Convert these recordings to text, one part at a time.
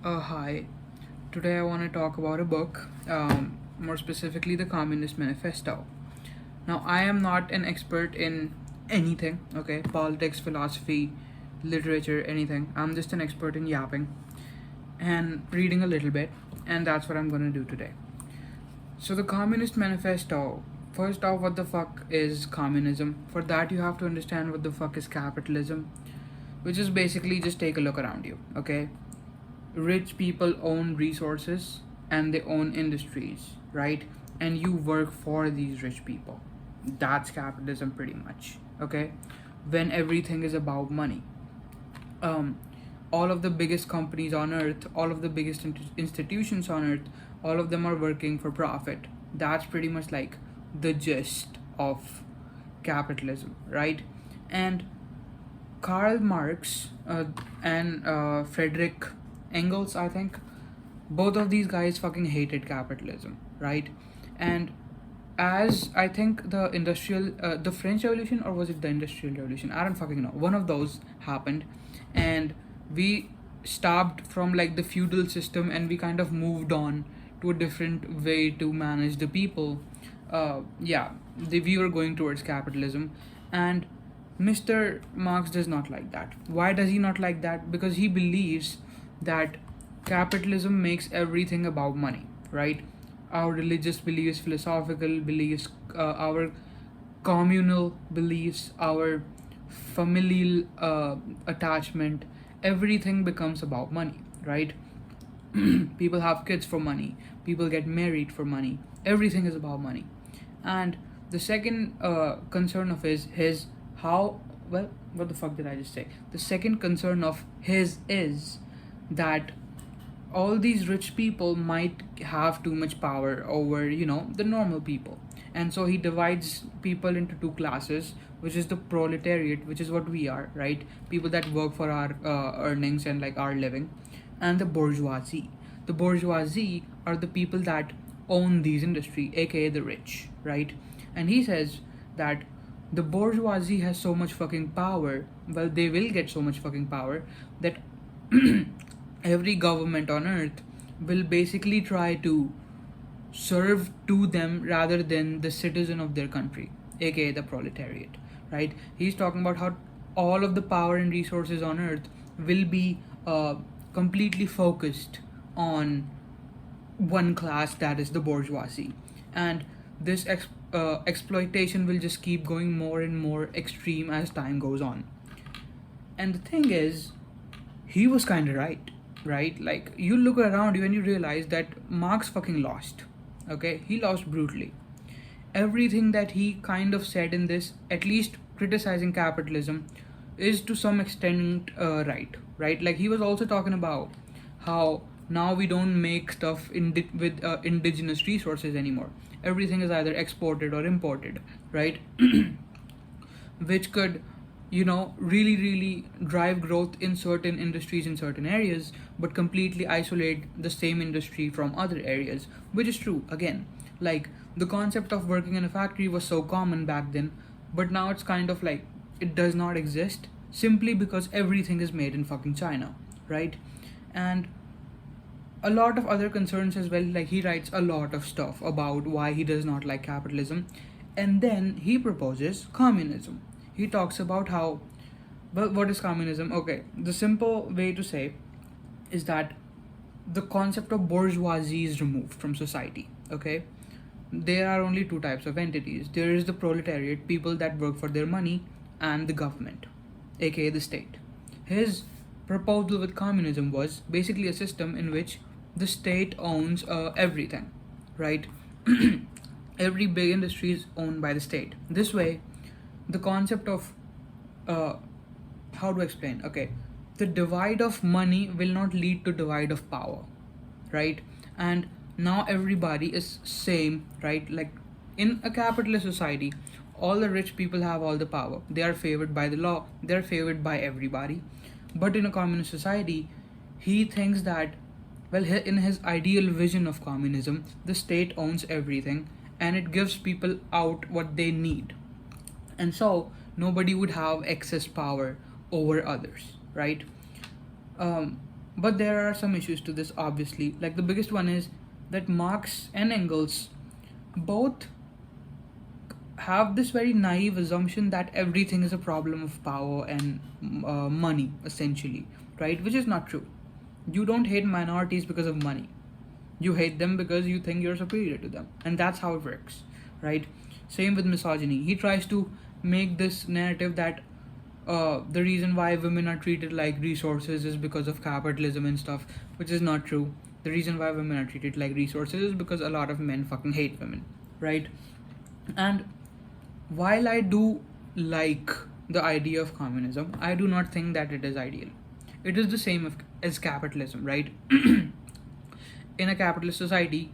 Hi. Today I want to talk about a book, more specifically the Communist Manifesto. Now, I am not an expert in anything, okay? Politics, philosophy, literature, anything. I'm just an expert in yapping and reading a little bit, and that's what I'm going to do today. So, the Communist Manifesto. First off, what the fuck is communism? For that, you have to understand what the fuck is capitalism, which is basically just take a look around you, okay? Rich people own resources and they own industries, right? And you work for these rich people. That's capitalism, pretty much, okay? When everything is about money. um, all of the biggest companies on earth, all of the biggest institutions on earth, all of them are working for profit. That's pretty much like the gist of capitalism, right? And Karl Marx and Frederick Engels, I think, both of these guys fucking hated capitalism, right? And as I think the French Revolution, or was it the Industrial Revolution? I don't fucking know. One of those happened, and we stopped from like the feudal system, and we kind of moved on to a different way to manage the people. We were going towards capitalism, and Mr. Marx does not like that. Why does he not like that? Because he believes that capitalism makes everything about money, right? Our religious beliefs, philosophical beliefs, our communal beliefs, our familial attachment, everything becomes about money, right? People have kids for money, people get married for money, everything is about money. And the second concern of his how well what the fuck did I just say? The second concern of his is that all these rich people might have too much power over, the normal people. And so he divides people into two classes, which is the proletariat, which is what we are, right? People that work for our earnings and like our living, and the bourgeoisie. The bourgeoisie are the people that own these industry, aka the rich, right? And he says that the bourgeoisie has so much fucking power, well, they will get so much fucking power that every government on earth will basically try to serve to them rather than the citizen of their country, aka the proletariat, right? He's talking about how all of the power and resources on earth will be completely focused on one class, that is the bourgeoisie. And this exploitation will just keep going more and more extreme as time goes on. And the thing is, he was kind of right, right? Like, you look around you and you realize that Marx fucking lost. Okay, he lost brutally. Everything that he kind of said in this, at least criticizing capitalism, is to some extent right? Like, he was also talking about how now we don't make stuff with indigenous resources anymore. Everything is either exported or imported, right? Which could, really drive growth in certain industries in certain areas, but completely isolate the same industry from other areas, which is true again. Like, the concept of working in a factory was so common back then, but now it's kind of like it does not exist simply because everything is made in fucking China, right? And a lot of other concerns as well. Like, he writes a lot of stuff about why he does not like capitalism, and then he proposes communism. He talks about how, well, what is communism? Okay, the simple way to say is that the concept of bourgeoisie is removed from society, okay? There are only two types of entities. There is the proletariat, people that work for their money, and the government, aka the state. His proposal with communism was basically a system in which the state owns everything, right? Every big industry is owned by the state. This way, the concept of uh, how to explain? Okay, the divide of money will not lead to divide of power, right? And now everybody is same, right? Like, in a capitalist society, all the rich people have all the power. They are favored by the law. They are favored by everybody. But in a communist society, he thinks that, well, in his ideal vision of communism, the state owns everything and it gives people out what they need. And so nobody would have excess power over others, right? um, But there are some issues to this, obviously. Like, the biggest one is that Marx and Engels both have this very naive assumption that everything is a problem of power and money, essentially, right? Which is not true. You don't hate minorities because of money. You hate them because you think you're superior to them. And that's how it works, right? Same with misogyny. He tries to make this narrative that the reason why women are treated like resources is because of capitalism and stuff, which is not true. The reason why women are treated like resources is because a lot of men fucking hate women, right? And while I do like the idea of communism, I do not think that it is ideal. It is the same as capitalism, right? In a capitalist society,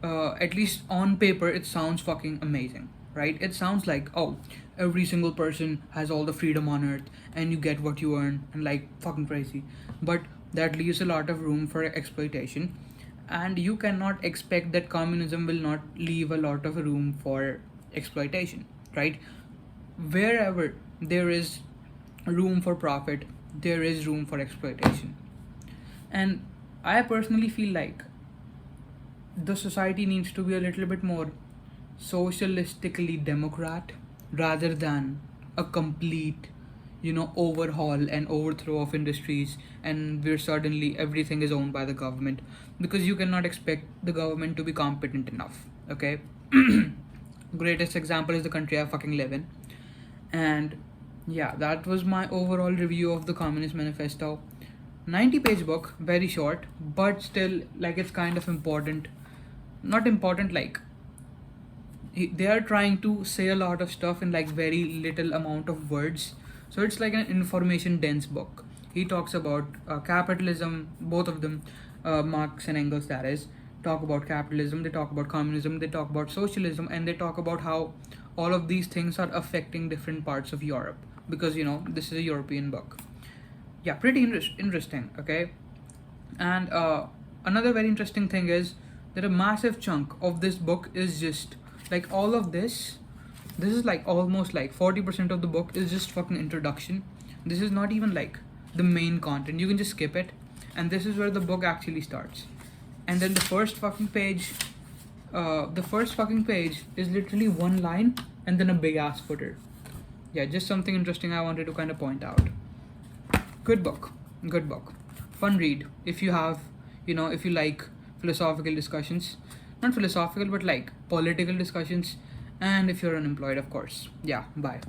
at least on paper, it sounds fucking amazing, right? It sounds like, oh, every single person has all the freedom on earth and you get what you earn, and like fucking crazy. But that leaves a lot of room for exploitation, and you cannot expect that communism will not leave a lot of room for exploitation, right? Wherever there is room for profit, there is room for exploitation. And I personally feel like the society needs to be a little bit more socialistically democrat rather than a complete, overhaul and overthrow of industries, and where suddenly everything is owned by the government, because you cannot expect the government to be competent enough, okay? Greatest example is the country I fucking live in. And yeah, that was my overall review of the Communist Manifesto. 90-page book, very short, but still, like, it's kind of important. Not important, like, they are trying to say a lot of stuff in like very little amount of words, so it's like an information dense book. He talks about capitalism, both of them, Marx and Engels, that is, talk about capitalism, they talk about communism, they talk about socialism, and they talk about how all of these things are affecting different parts of Europe, because this is a European book. Yeah, pretty interesting, okay? And another very interesting thing is that a massive chunk of this book is just like all of this is like almost like 40% of the book is just fucking introduction. This is not even like the main content, you can just skip it, and this is where the book actually starts. And then the first fucking page is literally one line and then a big ass footer. Yeah, just something interesting I wanted to kind of point out. Good book, fun read if you have, if you like philosophical discussions, not philosophical but like political discussions, and if you're unemployed, of course. Yeah, bye.